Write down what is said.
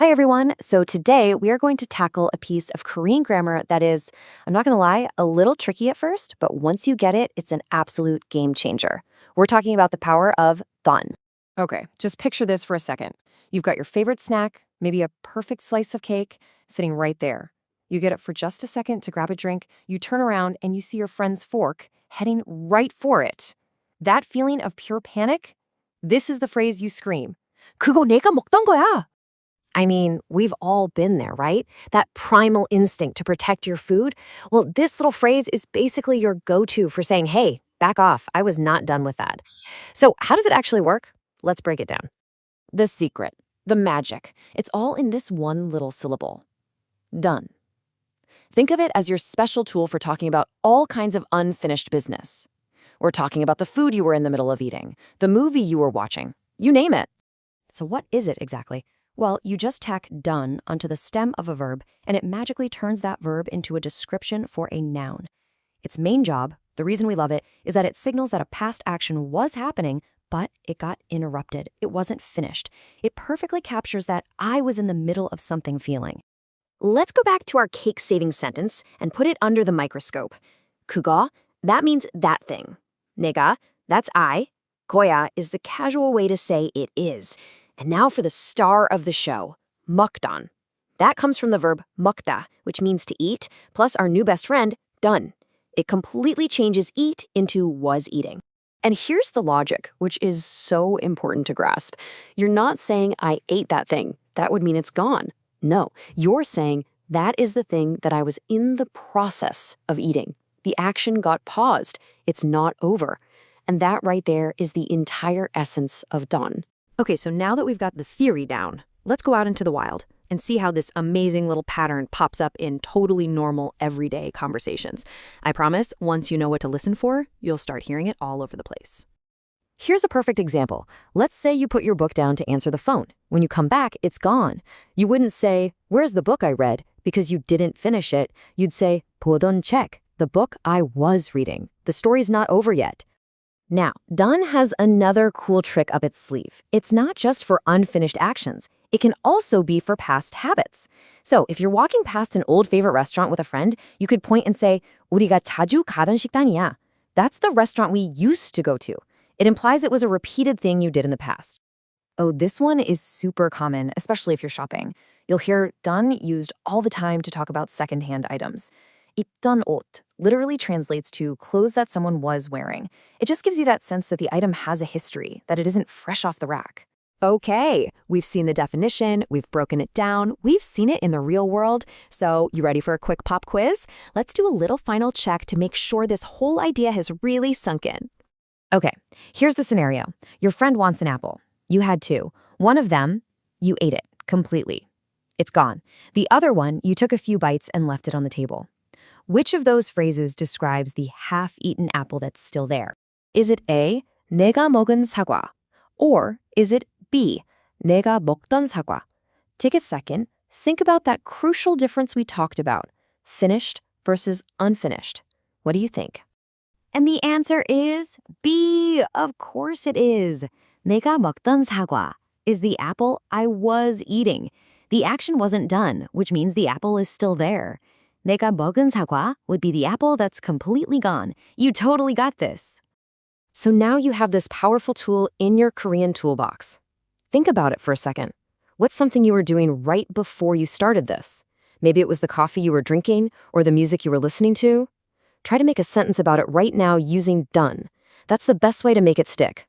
Hi everyone. So today we are going to tackle a piece of Korean grammar that is, I'm not going to lie, a little tricky at first, but once you get it, it's an absolute game changer. We're talking about the power of done. Okay, just picture this for a second. You've got your favorite snack, maybe a perfect slice of cake, sitting right there. You get up for just a second to grab a drink, you turn around and you see your friend's fork heading right for it. That feeling of pure panic? This is the phrase you scream. 그거 내가 먹던 거야. I mean, we've all been there, right? That primal instinct to protect your food. Well, this little phrase is basically your go-to for saying, hey, back off. I was not done with that. So how does it actually work? Let's break it down. The secret, the magic, it's all in this one little syllable. Done. Think of it as your special tool for talking about all kinds of unfinished business. We're talking about the food you were in the middle of eating, the movie you were watching, you name it. So what is it exactly? Well, you just tack done onto the stem of a verb, and it magically turns that verb into a description for a noun. Its main job, the reason we love it, is that it signals that a past action was happening, but it got interrupted. It wasn't finished. It perfectly captures that I was in the middle of something feeling. Let's go back to our cake-saving sentence and put it under the microscope. 그거, that means that thing. 내가, that's I. 거야 is the casual way to say it is. And now for the star of the show, 먹던. That comes from the verb 먹다, which means to eat, plus our new best friend, done. It completely changes eat into was eating. And here's the logic, which is so important to grasp. You're not saying I ate that thing. That would mean it's gone. No, you're saying that is the thing that I was in the process of eating. The action got paused. It's not over. And that right there is the entire essence of done. Okay, so now that we've got the theory down, let's go out into the wild and see how this amazing little pattern pops up in totally normal, everyday conversations. I promise, once you know what to listen for, you'll start hearing it all over the place. Here's a perfect example. Let's say you put your book down to answer the phone. When you come back, it's gone. You wouldn't say, where's the book I read? Because you didn't finish it. You'd say, 보던 책, the book I was reading. The story's not over yet. Now, done has another cool trick up its sleeve. It's not just for unfinished actions. It can also be for past habits. So if you're walking past an old favorite restaurant with a friend, you could point and say, 우리가 자주 가던 식당이야. That's the restaurant we used to go to. It implies it was a repeated thing you did in the past. Oh, this one is super common, especially if you're shopping. You'll hear done used all the time to talk about secondhand items. 입던 옷 literally translates to clothes that someone was wearing. It just gives you that sense that the item has a history, that it isn't fresh off the rack. Okay, we've seen the definition, we've broken it down, we've seen it in the real world. So, you ready for a quick pop quiz? Let's do a little final check to make sure this whole idea has really sunk in. Okay, here's the scenario. Your friend wants an apple. You had two. One of them, you ate it completely. It's gone. The other one, you took a few bites and left it on the table. Which of those phrases describes the half-eaten apple that's still there? Is it A, 내가 먹은 사과? Or is it B, 내가 먹던 사과? Take a second, think about that crucial difference we talked about, finished versus unfinished. What do you think? And the answer is B, of course it is. 내가 먹던 사과 is the apple I was eating. The action wasn't done, which means the apple is still there. 내가 먹은 사과 would be the apple that's completely gone. You totally got this. So now you have this powerful tool in your Korean toolbox. Think about it for a second. What's something you were doing right before you started this? Maybe it was the coffee you were drinking or the music you were listening to. Try to make a sentence about it right now using done. That's the best way to make it stick.